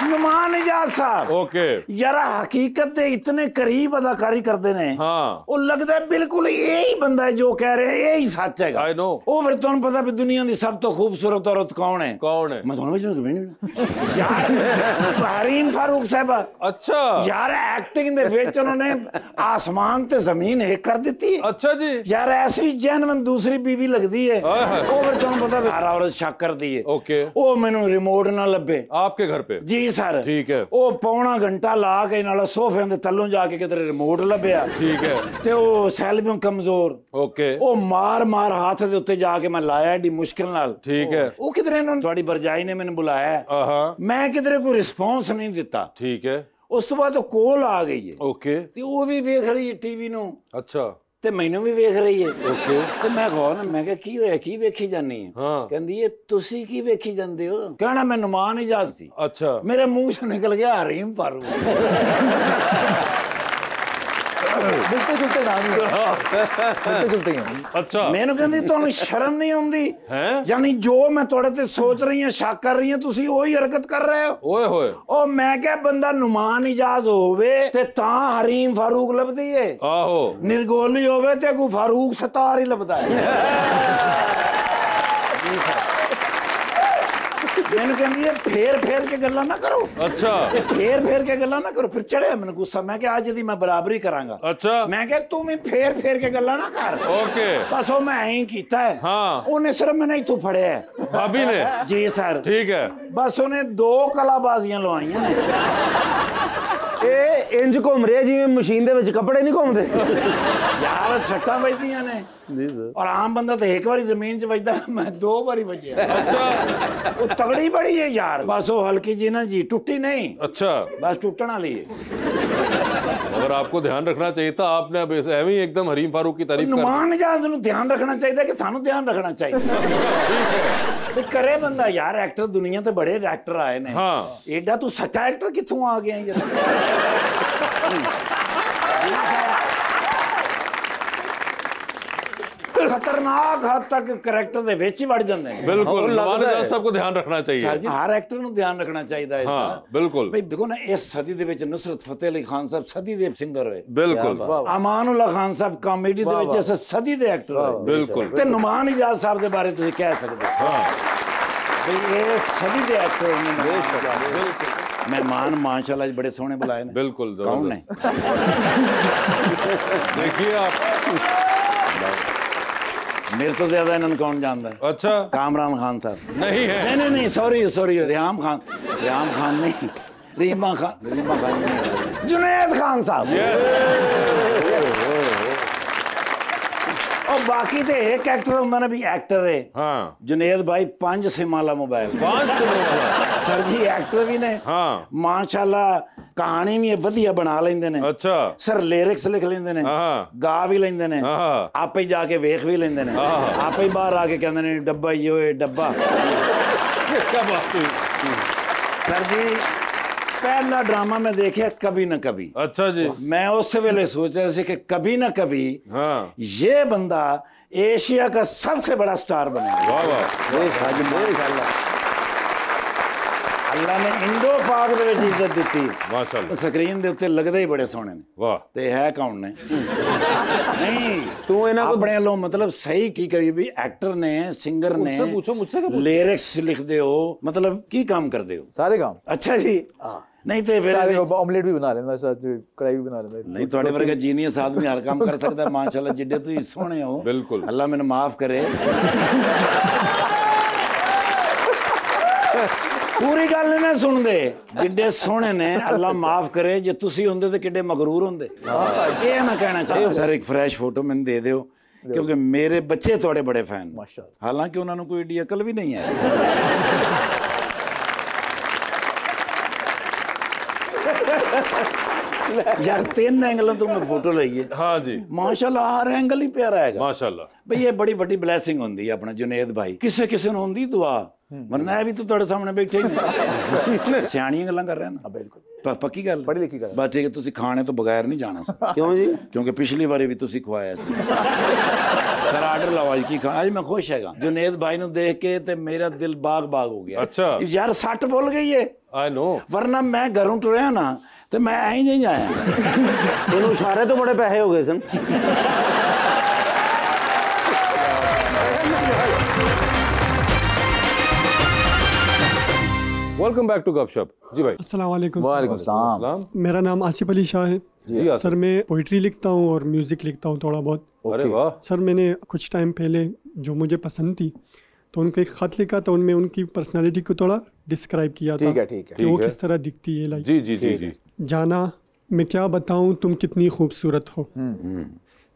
नुमान इजाज साहब ओके यार हकीकत दे इतने करीब अदाकारी करते ने हाँ वो लगता है बिल्कुल यही बंदा है जो कह रहे हैं यही सच है आई नो वो फिर तुम पता भी दुनिया की सब तो खूबसूरत औरत कौन है मैं यार हरीम फारूक साहब अच्छा यार एक्टिंग दे विच उन्होंने आसमान ते जमीन एक कर दी अच्छा जी यार ऐसी जेन्युइन दूसरी बीवी लगती है वो फिर तुम पता भी हर औरत शक कर दी है ओके वो मैनू रिमोट ना लभे आपके घर पे जी सर ठीक है वो पौना घंटा ला के नाल सोफे दे तलों जाके किधर रिमोट लभया ठीक है ते वो सैल्वियों कमजोर ओके वो मार मार हाथ दे उत्ते जाके मैं लाया एडी मुश्किल नाल ठीक है वो किधरे इन्होंने थोड़ी बरजाई ने मैंने बुलाया मैं किधरे कोई रिस्पॉन्स नहीं दिता ठीक है उस तो बाद तो कॉल आ गई है ओके ते वो भी वेख रही है टीवी नु अच्छा ਤੇ ਮੈਨੂੰ ਵੀ ਵੇਖ ਰਹੀ ਹੈ ਓਕੇ ਤੇ ਮੈਂ ਕਹਾਂ ਨਾ ਮੈਂ ਕਿਹਾ ਕੀ ਹੋਇਆ ਕੀ ਵੇਖੀ ਜਾਨੀ ਹੈ ਕਹਿੰਦੀ ਇਹ ਤੁਸੀਂ ਕੀ ਵੇਖੀ ਜਾਂਦੇ ਹੋ ਕਹਿਣਾ ਮੈਂ ਨੁਮਾਨ ਇਜਾਜ਼ ਸੀ ਅੱਛਾ ਮੇਰੇ ਮੂੰਹ ਸੇ ਨਿਕਲ ਗਿਆ ਹਰੀਮ ਫਾरूक मिलते जुलते नाम ही मिलते जुलते ही अच्छा ਮੈਨੂੰ ਕਹਿੰਦੀ ਤੁਹਾਨੂੰ ਸ਼ਰਮ ਨਹੀਂ ਆਉਂਦੀ ਯਾਨੀ ਜੋ ਮੈਂ ਤੁਹਾਡੇ ਤੇ ਸੋਚ ਰਹੀ ਹਾਂ ਸ਼ੱਕ ਕਰ ਰਹੀ ਹਾਂ ਤੁਸੀਂ ਉਹੀ ਹਰਕਤ ਕਰ ਰਹੇ ਹੋ ਓਏ ਹੋਏ ਉਹ ਮੈਂ ਕਿਹਾ ਬੰਦਾ ਨੁਮਾਨ ਇਜਾਜ਼ ਹੋਵੇ ਤੇ ਤਾਂ ਹਰੀਮ ਫਾरूक ਲੱਭਦੀ ਏ ਆਹੋ ਨਿਰਗੋਲੀ ਹੋਵੇ ਤੇ ਕੋ ਫਾरूक ਸਤਾਰ ਹੀ ਲੱਭਦਾ ਹੈ मैंने कहती है फेर फेर के गल्ला ना करो अच्छा फेर फेर के गल्ला ना करो फिर चढ़े मैंने गुस्सा मैं क्या आज यदि मैं बराबरी करांगा अच्छा मैं क्या तू भी फेर फेर के गल्ला ना कर ओके बस वो मैं ही कीता है हाँ उन्हें सिर्फ मैंने इतों फड़े है भाभी ने जी सर ठीक है बस उन्हें 2 कलाबाजियां लवाइयां ने इंज घूम रहे जिवें मशीन दे विच कपड़े नहीं घूमते यार सट्टा बजदियां ने जी सर और आम बंदा तो एक बारी जमीन च बजदा मैं 2 बारी बजे अच्छा वो तगड़ी बड़ी है यार बस वो हल्की जी ना जी टूटी नहीं अच्छा बस टूटने वाली है अगर आपको ध्यान रखना चाहिए था आपने अब ऐसे ही एकदम हरीम फारूक की तारीफ नुमान इजाज नूं ध्यान रखना चाहिए कि सानू ध्यान रखना चाहिए करे बंदा यार एक्टर दुनिया ते बड़े एक्टर आए ने हाँ एडा तू सच्चा एक्टर कित्थों आ गया खतरनाक हद तक करैक्टर दे विच ही वड़ जांदे ने बिल्कुल नुमान इजाज साहब को ध्यान रखना चाहिए सर जी हर एक्टर नूं ध्यान रखना चाहिए हाँ बिल्कुल भाई देखो ना इस सदी दे विच नुसरत फतेह अली खान साहब सदी दे सिंगर होए बिल्कुल अमानुल्लाह खान साहब कॉमेडी दे विच इस सदी दे एक्टर होए बिल्कुल ते नुमान इजाज साहब दे बारे तुसीं कह सकदे हो हां भाई ये सदी दे एक्टर ने बिल्कुल मेहमान माशाल्लाह बड़े सोहने बुलाए ने बिल्कुल कौन है देखिए आप मेरे तो ज्यादा इन्होंने कौन जानता है अच्छा कामरान खान साहब नहीं है नहीं सॉरी रियाम खान नहीं रीमा खान नहीं जुनैद खान साहब और बाकी तो एक एक्टर होंगे ना भी एक्टर है हाँ जुनैद भाई 5 सिम वाला मोबाइल 5 सिम वाला सर जी एक्टर भी ने हाँ माशाल्लाह कहानी भी वधिया बना लेंदे ने अच्छा सर लिरिक्स लिख लेंदे ने गा भी लेंदे ने आपे जाके वेख भी लेंदे ने आपे ही बाहर आके कहंदे ने डब्बा यो है डब्बा क्या बात है सर जी पहला ड्रामा में देखा कभी न कभी अच्छा जी मैं उस वेले सोच रहा कि कभी न कभी ये बंदा एशिया का सबसे बड़ा स्टार बनेगा वाह अल्लाह ने इंडो पाक दे विच इज्जत दी माशाअल्लाह स्क्रीन दे उत्ते लगदे ही बड़े सोहने ने वाह ते है कौन ने नहीं तू इन्हां को अपने लो मतलब सही की करी भी एक्टर ने सिंगर ने पूछो मुझसे लिरिक्स लिखदे हो मतलब की काम करदे हो सारे काम अच्छा जी नहीं तो फिर ऑमलेट भी बना लेंदा साथ कढ़ाई भी बना लेंदा नहीं थोड़े वर्गा जीनियस आदमी हर काम कर सकता है माशाल्लाह जिड्डे तुसीं सोहने हो बिल्कुल अल्लाह मैनूं माफ करे पूरी गल नहीं ना सुनते जिड्डे सोहने ने अल्लाह माफ करे जे तुसी होंदे ते किड्डे मगरूर होंदे ये मैं कहना चाहता सर एक फ्रेश फोटो मैंने दे दियो क्योंकि मेरे बच्चे थोड़े बड़े फैन हालांकि उन्होंने कोई एडी अकल भी नहीं है यार 3 एंगलों तो मैं फोटो लईए हाँ जी माशाल्लाह हर एंगल ही प्यारा है माशाल्लाह भाई ये बड़ी बड़ी ब्लैसिंग होंदी है अपना जुनैद भाई किसे किसे होंदी दुआ वरना भी तो थोड़े सामने बैठे ही सियाणियां गल्लां कर रहे हैं ना बिल्कुल ਪੱਕੀ ਗੱਲ ਪੜ੍ਹੀ ਲਿਖੀ ਗੱਲ ਬਸ ਠੀਕ ਹੈ ਤੁਸੀਂ ਖਾਣੇ ਤੋਂ ਬਗੈਰ ਨਹੀਂ ਜਾਣਾ ਸੀ ਕਿਉਂ ਜੀ ਕਿਉਂਕਿ ਪਿਛਲੀ ਵਾਰੀ ਵੀ ਤੁਸੀਂ ਖਵਾਇਆ ਸੀ ਸਰ ਆਰਡਰ ਲਾਓ ਅੱਜ ਕੀ ਖਾ ਅੱਜ ਮੈਂ ਖੁਸ਼ ਹੈਗਾ जुनेद भाई ਨੂੰ ਦੇਖ ਕੇ ਤੇ ਮੇਰਾ ਦਿਲ ਬਾਗ ਹੋ ਗਿਆ ਅੱਛਾ ਯਾਰ ਸੱਟ ਭੁੱਲ ਗਈ ਏ आई नो ਵਰਨਾ ਮੈਂ ਘਰੋਂ ਟੁਰਿਆ ਨਾ ਤੇ ਮੈਂ ਐਂ ਹੀ ਆਇਆ ਇਹਨੂੰ ਇਸ਼ਾਰੇ ਤੋਂ ਬੜੇ ਪੈਸੇ ਹੋ ਗਏ ਸਨ वेलकम बैक टू गपशप जी भाई अस्सलाम वालेकुम सर। वालेकुम सलाम मेरा नाम आसिफ अली शाह है जी सर मैं पोइट्री लिखता हूँ और म्यूज़िक लिखता हूँ थोड़ा बहुत अरे वाह सर मैंने कुछ टाइम पहले जो मुझे पसंद थी तो उनको एक ख़त लिखा था उनमें उनकी पर्सनालिटी को थोड़ा डिस्क्राइब किया था ठीक है कि वो किस तरह दिखती है लाइक जी जी जी जी जाना मैं क्या बताऊँ तुम कितनी खूबसूरत हो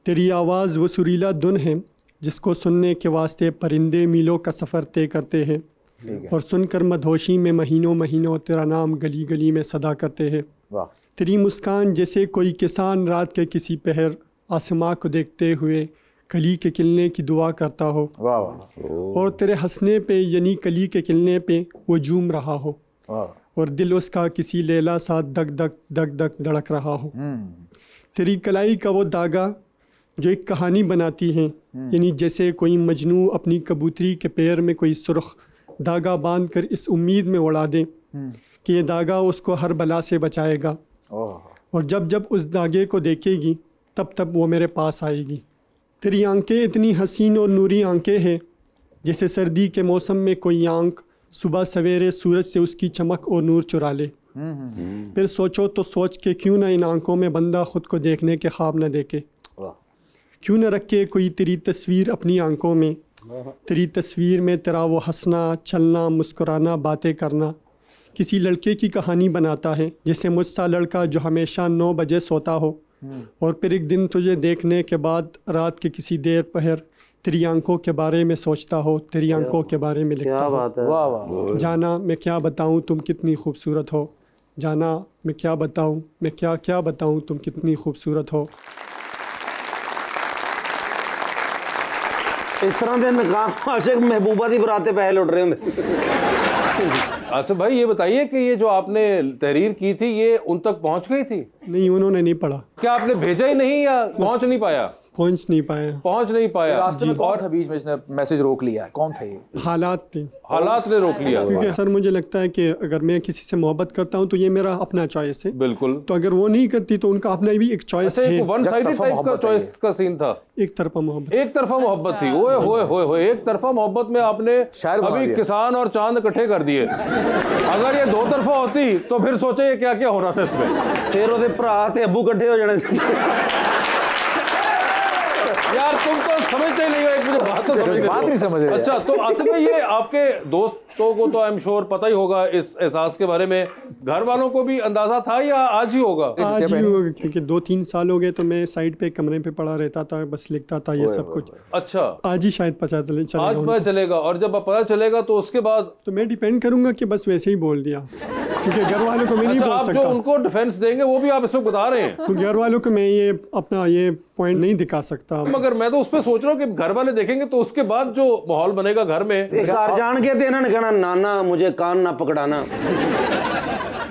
तेरी आवाज़ वो सुरीला धुन है जिसको सुनने के वास्ते परिंदे मीलों का सफ़र तय करते हैं और सुनकर मधोशी में महीनों महीनों तेरा नाम गली गली में सदा करते हैं तेरी मुस्कान जैसे कोई किसान रात के किसी पहर आसमां को देखते हुए कली के खिलने की दुआ करता हो और तेरे हंसने पे यानी कली के खिलने पे वो झूम रहा हो और दिल उसका किसी लैला सा दग दग धड़क रहा हो तेरी कलाई का वो धागा जो एक कहानी बनाती है यानी जैसे कोई मजनू अपनी कबूतरी के पैर में कोई सुर्ख धागा बांधकर इस उम्मीद में उड़ा दे कि ये धागा उसको हर बला से बचाएगा और जब जब उस धागे को देखेगी तब तब वो मेरे पास आएगी तेरी आंखें इतनी हसीन और नूरी आंखें हैं जैसे सर्दी के मौसम में कोई आंख सुबह सवेरे सूरज से उसकी चमक और नूर चुरा ले फिर सोचो तो सोच के क्यों ना इन आंखों में बंदा खुद को देखने के ख्वाब न देखे क्यों न रखे कोई तेरी तस्वीर अपनी आंखों में तेरी तस्वीर में तेरा वो हंसना चलना मुस्कुराना बातें करना किसी लड़के की कहानी बनाता है जैसे मुझसा लड़का जो हमेशा 9 बजे सोता हो और फिर एक दिन तुझे देखने के बाद रात के किसी देर पहर तेरी आंखों के बारे में सोचता हो तेरी आंखों के बारे में लिखता हो जाना मैं क्या बताऊँ तुम कितनी खूबसूरत हो जाना मैं क्या बताऊँ मैं क्या बताऊँ तुम कितनी खूबसूरत हो इस तरह के नकाम आशिक महबूबा दी बराते पैसे लुट रहे होंगे आसिफ भाई ये बताइए कि ये जो आपने तहरीर की थी ये उन तक पहुंच गई थी नहीं उन्होंने नहीं पढ़ा क्या आपने भेजा ही नहीं या पहुंच नहीं पाया पहुंच नहीं पाया रास्ते में कौन था बीच में इसने मैसेज रोक लिया कौन था ये हालात थे हालात ने रोक लिया क्योंकि सर मुझे लगता है कि अगर मैं किसी से मोहब्बत करता हूं तो ये मेरा अपना चॉइस है बिल्कुल तो अगर वो नहीं करती तो उनका अपना भी एक चॉइस है वन साइडेड टाइप का चॉइस का सीन था एक तरफा मोहब्बत थी ओए होए एक तरफा मोहब्बत में आपने अभी किसान और चांद इकट्ठे कर दिए अगर ये 2 तरफा होती तो फिर सोचे ये क्या क्या होना था इसमें फिर ओदे भरा ते अब्बू इकट्ठे हो जाने यार तुम तो समझते ही नहीं हो एक मुझे बात नहीं समझ रहे अच्छा तो आसिफ भाई ये आपके दोस्तों को तो आई एम श्योर पता ही होगा इस एहसास के बारे में घर वालों को भी अंदाजा था या आज ही होगा क्योंकि 2-3 साल हो गए तो मैं साइड पे कमरे पे पड़ा रहता था बस लिखता था ये सब कुछ अच्छा आज ही शायद पता चलेगा आज पता चलेगा और जब पता चलेगा तो उसके बाद तो मैं डिपेंड करूंगा कि बस वैसे ही बोल दिया क्योंकि घर वालों को मैं नहीं बोल सकता जो उनको डिफेंस देंगे वो भी आप इसमें बता रहे हैं तो घर वालों को मैं ये अपना ये पॉइंट नहीं दिखा सकता मगर मैं तो उस पर सोच रहा हूँ कि घर वाले देखेंगे तो उसके बाद जो माहौल बनेगा घर में घर जान के देना कहना नाना मुझे कान ना पकड़ाना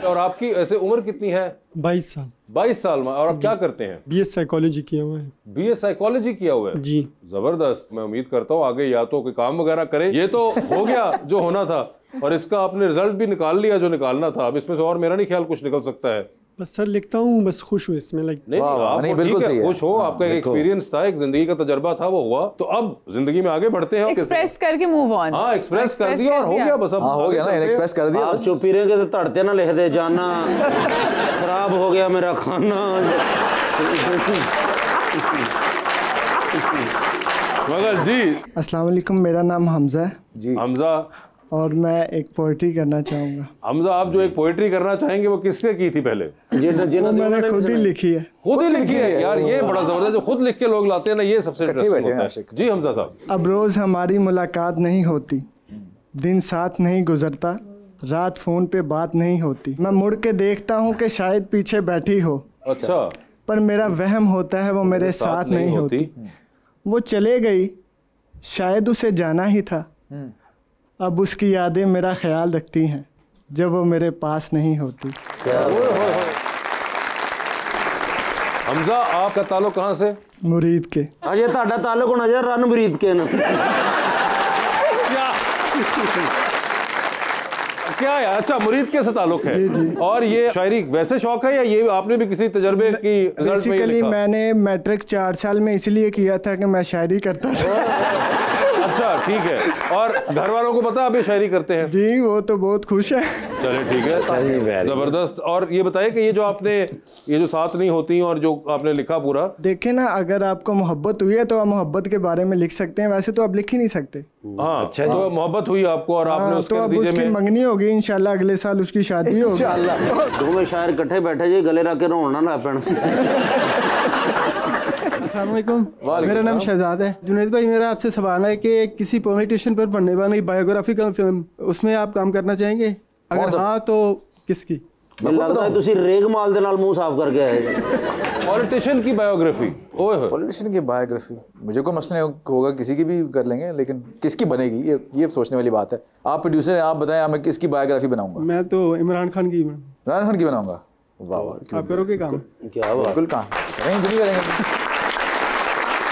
और आपकी ऐसे उम्र कितनी है 22 साल में और आप क्या करते हैं BS साइकोलॉजी किया हुआ है BS साइकोलॉजी किया हुआ है जी जबरदस्त मैं उम्मीद करता हूँ आगे या तो कोई काम वगैरह करें ये तो हो गया जो होना था और इसका आपने रिजल्ट भी निकाल लिया जो निकालना था अब इसमें से और मेरा नहीं ख्याल कुछ निकल सकता है बस सर लिखता हूँ बस खुश हूँ इसमें नहीं बिल्कुल सही है खुश हो आपका एक एक्सपीरियंस था एक जिंदगी का तजर्बा था वो हुआ तो अब जिंदगी में आगे बढ़ते हैं एक्सप्रेस करके मूव ऑन हाँ एक्सप्रेस कर दिया और हो गया बस अब हो गया ना एक्सप्रेस कर दिया आप चुपी रहेंगे तो तड़ते ना लिख दे जाना खराब हो गया मेरा खाना मगर जी अस्सलाम वालेकुम मेरा नाम हमजा है जी हमजा और मैं एक पोइट्री करना चाहूँगा हमजा आप जो एक पोइट्री करना चाहेंगे वो किसके की थी पहले मैंने खुद ही लिखी है खुद ही लिखी है यार ये बड़ा जबरदस्त जो खुद लिख के लोग लाते हैं ना ये सबसे जी हमजा साहब अब रोज़ हमारी मुलाकात नहीं होती दिन साथ नहीं गुजरता रात फ़ोन पे बात नहीं होती मैं मुड़ के देखता हूँ कि शायद पीछे बैठी हो अच्छा पर मेरा वहम होता है वो मेरे साथ नहीं होती वो चले गई शायद उसे जाना ही था अब उसकी यादें मेरा ख्याल रखती हैं जब वो मेरे पास नहीं होती। हमजा, आपका ताल्लुक कहाँ से? मुरीद के। अजय ताड़ा ताल्लुक नजर रन मुरीद के न क्या है? अच्छा, मुरीद के से ताल्लुक है। जी। और ये शायरी वैसे शौक है या ये आपने भी किसी तजर्बे की रिजल्ट में बेसिकली मैंने मैट्रिक 4 साल में इसलिए किया था कि मैं शायरी करता था। अच्छा, ठीक है। और घर वालों को पता आप ये शायरी करते हैं? जी, वो तो बहुत खुश है। चलिए, ठीक है, जबरदस्त। और ये बताइए कि ये जो आपने ये जो साथ नहीं होती और जो आपने लिखा पूरा, देखे ना, अगर आपको मोहब्बत हुई है तो आप मोहब्बत के बारे में लिख सकते हैं, वैसे तो आप लिख ही नहीं सकते। हाँ, अच्छा, तो मोहब्बत हुई आपको और आपने उसके तो अब उसकी मंगनी होगी, इंशाल्लाह अगले साल उसकी शादी होगी। दोनों शायर इकट्ठे बैठे जी, गले रख के रोना ना पैण। अस्सलामुअलैकुम, मेरा नाम शहजाद है। जुनैद भाई, मेरा आपसे सवाल है कि किसी पॉलिटिशियन पर बनने वाली बायोग्राफिकल फिल्म, उसमें आप काम करना चाहेंगे? अगर हाँ तो किसकी? ਮੈਨੂੰ ਲੱਗਦਾ है ਤੁਸੀਂ रेग माल ਦੇ ਨਾਲ ਮੂੰਹ ਸਾਫ਼ करके आए। पॉलिटिशियन की बायोग्राफी? ओए, पॉलिटिशियन की बायोग्राफी मुझे कोई मसला नहीं होगा, किसी की भी कर लेंगे, लेकिन किसकी बनेगी ये सोचने वाली बात है। आप प्रोड्यूसर हैं, आप बताएं मैं किसकी बायोग्राफी बनाऊंगा? मैं तो इमरान खान की बनाऊंगा। वाह वाह, आप करोगे काम? क्या बात, बिल्कुल काम करेंगे।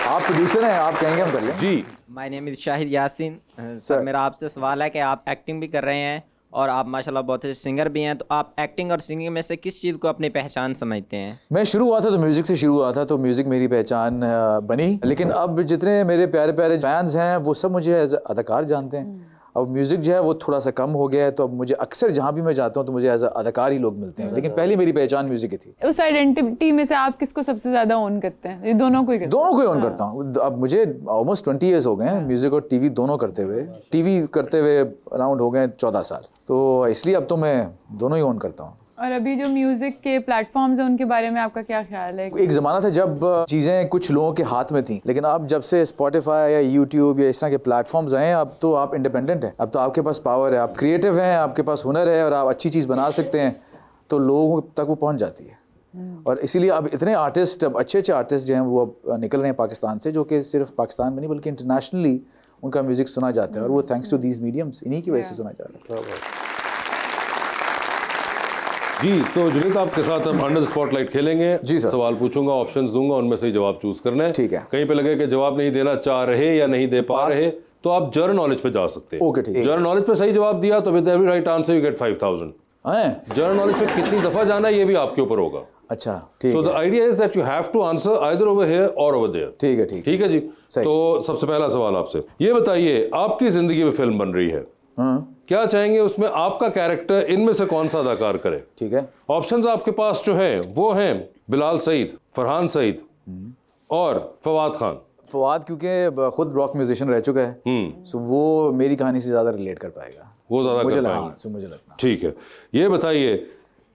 आप प्रोड्यूसर हैं, आप कहेंगे हम कर लें। जी। My name is Shahid Yasin. Sir, मेरा आपसे सवाल है कि आप एक्टिंग भी कर रहे हैं और आप माशाल्लाह बहुत अच्छे सिंगर भी हैं, तो आप एक्टिंग और सिंगिंग में से किस चीज़ को अपनी पहचान समझते हैं? मैं शुरू हुआ था तो म्यूज़िक से शुरू हुआ था, तो म्यूज़िक मेरी पहचान बनी। लेकिन अब जितने मेरे प्यारे प्यारे फैंस हैं वो सब मुझे एज अदाकार जानते हैं। अब म्यूज़िक जो है वो थोड़ा सा कम हो गया है, तो अब मुझे अक्सर जहाँ भी मैं जाता हूँ तो मुझे एज अदाकार ही लोग मिलते हैं, लेकिन पहले मेरी पहचान म्यूज़िक की थी। उस आइडेंटिटी में से आप किसको सबसे ज़्यादा ओन करते हैं? ये दोनों को ही ओन करता हूँ। अब मुझे ऑलमोस्ट 20 ईयर्स हो गए हैं म्यूज़िक और टीवी दोनों करते हुए। टीवी करते हुए अराउंड हो गए 14 साल, तो इसलिए अब तो मैं दोनों ही ओन करता हूँ। और अभी जो म्यूजिक के प्लेटफॉर्म्स हैं उनके बारे में आपका क्या ख्याल है? एक ज़माना था जब चीज़ें कुछ लोगों के हाथ में थी, लेकिन अब जब से स्पॉटिफाई या यूट्यूब या इस तरह के प्लेटफॉर्म्स आए हैं, अब तो आप इंडिपेंडेंट हैं, अब तो आपके पास पावर है, आप क्रिएटिव हैं, आपके पास हुनर है और आप अच्छी चीज़ बना सकते हैं, तो लोगों तक वो पहुँच जाती है। और इसीलिए अब इतने आर्टिस्ट, अब अच्छे अच्छे जो हैं वो अब निकल रहे हैं पाकिस्तान से, जो कि सिर्फ पाकिस्तान में नहीं बल्कि इंटरनेशनली उनका म्यूज़िक सुना जाता है, और वो थैंक्स टू दीज मीडियम्स, इन्हीं की वजह से सुना जा रहा है। जी, तो जुनैद आपके साथ हम अंडर द स्पॉटलाइट खेलेंगे। जी सर। सवाल पूछूंगा, ऑप्शंस दूंगा, उनमें से ही जवाब चूज करना है। ठीक है। कहीं पे लगे कि जवाब नहीं देना चाह रहे या नहीं दे पा रहे, तो आप जनरल नॉलेज पे जा सकते हैं। ओके, ठीक है। जनरल नॉलेज पे सही जवाब दिया तो with every right answer you get 5000। General knowledge पे कितनी दफा जाना है ये भी आपके ऊपर होगा। अच्छा, ठीक है। So the idea is that you have to answer either over here और ओवर देयर। ठीक है, ठीक है जी। तो सबसे पहला सवाल आपसे ये बताइए, आपकी जिंदगी में फिल्म बन रही है, क्या चाहेंगे उसमें आपका कैरेक्टर इनमें से कौन सा अदाकार करे? ठीक है। ऑप्शंस आपके पास जो हैं वो हैं बिलाल सईद, फरहान सईद और फवाद खान। फवाद क्योंकि खुद रॉक म्यूजिशियन रह चुका है, सो वो मेरी कहानी से ज्यादा रिलेट कर पाएगा, वो ज्यादा मुझे कर पाएंगे। मुझे लगता। ठीक है। ये बताइए,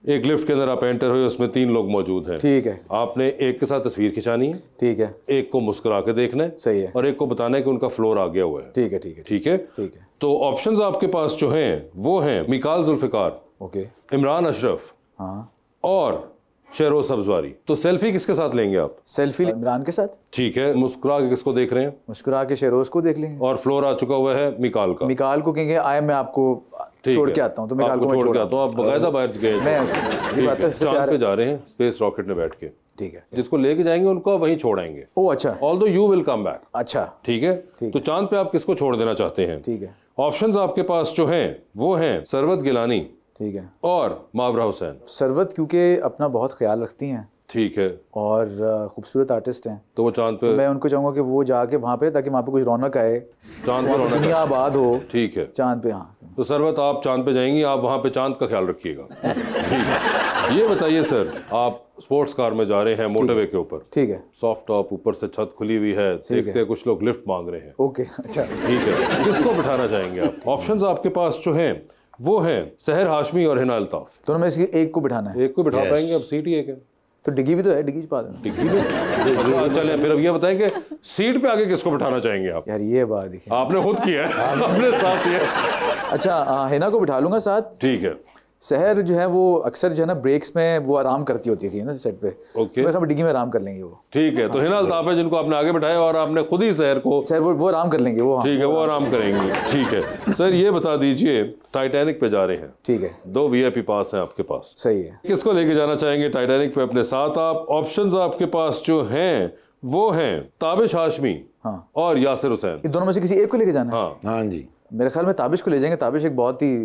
एक लिफ्ट के अंदर आप एंटर हुए, उसमें 3 लोग मौजूद हैं। ठीक है। आपने एक के साथ तस्वीर खिंचानी है। ठीक है। एक को मुस्कुरा के देखना है। सही है। और एक को बताना है कि उनका फ्लोर आ गया हुआ है। ठीक है, ठीक है, ठीक है, ठीक है। तो ऑप्शंस आपके पास जो हैं वो हैं मिकाल जुल्फिकार, ओके, इमरान अशरफ, हाँ, और शेरोज सब्जवारी। तो सेल्फी किसके साथ लेंगे आप? सेल्फी इमरान के साथ। ठीक है। मुस्कुरा के किसको देख रहे हैं? मुस्कुरा के शेरोज को देख लेंगे। और फ्लोर आ चुका हुआ है मिकाल का। मिकाल को कहेंगे आए मैं आपको छोड़ के आता हूँ, तो मिकाल को छोड़ के आता हूँ। आप बाकायदा बाहर गए, चांद पे जा रहे हैं स्पेस रॉकेट में बैठ के। ठीक है। जिसको लेके जाएंगे उनको वहीं छोड़ाएंगे। ओह अच्छा। Although you will come back. अच्छा, ठीक है। तो चांद पे आप किसको छोड़ देना चाहते हैं? ठीक है। ऑप्शंस आपके पास जो हैं वो हैं सरवत गिलानी, ठीक है, और मावरा हुसैन। सरवत क्योंकि अपना बहुत ख्याल रखती हैं, ठीक है, और खूबसूरत आर्टिस्ट हैं, तो वो चांद पे, तो मैं उनको चाहूँगा कि वो जाके वहाँ पे, ताकि वहाँ पे कुछ रौनक आए, चांद पे रौनक, दुनिया आबाद हो। ठीक है, चांद पे। हाँ, तो सरवत आप चांद पे जाएंगी, आप वहाँ पे चांद का ख्याल रखिएगा। ठीक है। ये बताइए सर, आप स्पोर्ट्स कार में जा रहे हैं मोटरवे के ऊपर, ठीक है, सॉफ्ट टॉप, ऊपर से छत खुली हुई है, देखते हैं कुछ लोग लिफ्ट मांग रहे हैं। ओके, अच्छा, ठीक है, किसको बिठाना चाहेंगे आप? ऑप्शंस आपके पास जो हैं वो हैं सहर हाशमी और हिना अल्ताफ। दोनों में से एक को बिठाना है। एक को बिठा पाएंगे? अब सीट ही एक है, तो डिग्गी भी तो है, डिग्गी पा देना। डिग्गी में चले। फिर अब ये बताएं कि सीट पे आगे किसको बिठाना चाहेंगे आप? यार ये बात देखिए, आपने खुद किया है, अपने साथ किया। अच्छा, हिना को बिठा लूंगा साथ। ठीक है। सहर जो है वो अक्सर जो है ना ब्रेक्स में वो आराम करती होती थी ना सेट पे। ओके, हम डिग्गी में आराम कर लेंगे वो। ठीक है, तो हिना अल्ताफ है जिनको आपने आगे बैठाया और आपने खुद ही सहर को, सर वो आराम कर लेंगे वो। ठीक है, वो आराम करेंगे। ठीक है सर, ये बता दीजिए टाइटैनिक पे जा रहे हैं, ठीक है, 2 VIP पास हैं आपके पास, सही है, किसको लेके जाना चाहेंगे टाइटैनिक पे अपने साथ आप? ऑप्शंस आपके पास जो हैं वो हैं ताबिश हाशमी और यासिर हुसैन। इन दोनों में से किसी एक को लेके जाना है? हाँ जी, मेरे ख्याल में ताबिश को ले जाएंगे। ताबिश एक बहुत ही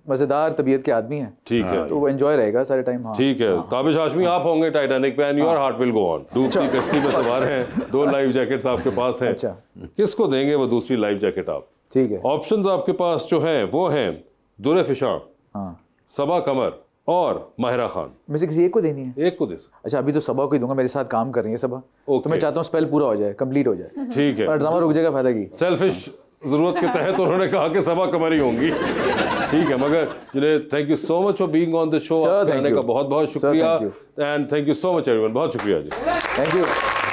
मजेदार तबीयत के आदमी है, ठीक है, तो वो एंजॉय रहेगा सारे टाइम। ठीक है, ताबिश हाशमी आप होंगे टाइटैनिक पे and your heart will go on. डूबती कश्ती पे सवार हैं, 2 लाइफ जैकेट्स आपके पास हैं। अच्छा, किसको देंगे वो दूसरी लाइफ जैकेट आप? ठीक है, ऑप्शंस आपके पास जो हैं वो हैं दुरे फिशां, सबा कमर और माहिरा खान। में से किसी एक को देनी है? एक को दे सकते। अच्छा, अभी तो सबा को ही दूंगा, मेरे साथ काम कर रही है सबा, तो मैं चाहता हूँ स्पेल पूरा हो जाए, कंप्लीट हो जाए। ठीक है, और ड्रामा रुक जाएगा, फायदा की सेल्फिश जरूरत के तहत उन्होंने कहा कि सबा कमर ही होंगी। ठीक है, मगर Junaid thank you so much for being on the show. आने का बहुत बहुत शुक्रिया and thank you so much everyone. बहुत शुक्रिया जी, थैंक यू।